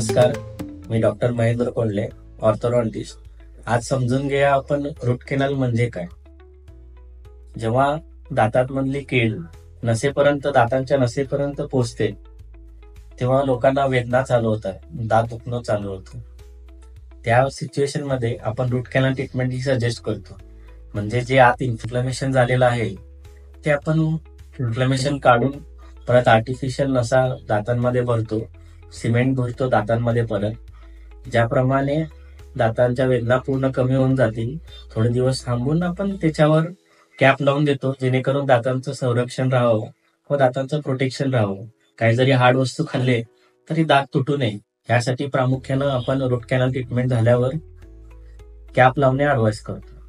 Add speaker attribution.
Speaker 1: नमस्कार, मी doctor Mahendra Kolhe, orthodontist. आज समजून घेऊया आपण रूट कॅनल म्हणजे काय. जेव्हा दातांमधली कीड दातांच्या नसेपर्यंत पोहोचते तेव्हा लोकांना वेदना चालू होतात, दात दुखणं चालू होतं. त्या सिच्युएशन मध्ये आपण रूट कॅनल ट्रीटमेंट ही सजेस्ट करतो. म्हणजे जे आत इन्फ्लमेशन झालेलं आहे ते आपण इन्फ्लमेशन काढून परत आर्टिफिशियल नसा दातांमध्ये भरतो, सिमेंट भरतो दातांमध्ये परत. ज्याप्रमाणे दातांच्या वेदना पूर्ण कमी होऊन जातील, थोडे दिवस थांबून आपण त्याच्यावर कॅप लावून देतो, जेणेकरून दातांचं संरक्षण राहावं व दातांचं प्रोटेक्शन राहावं. काही जरी हार्ड वस्तू खाल्ले तरी दात तुटू नये, यासाठी प्रामुख्यानं आपण रूट कॅनल ट्रीटमेंट झाल्यावर कॅप लावणे ऍडवाइस करतो.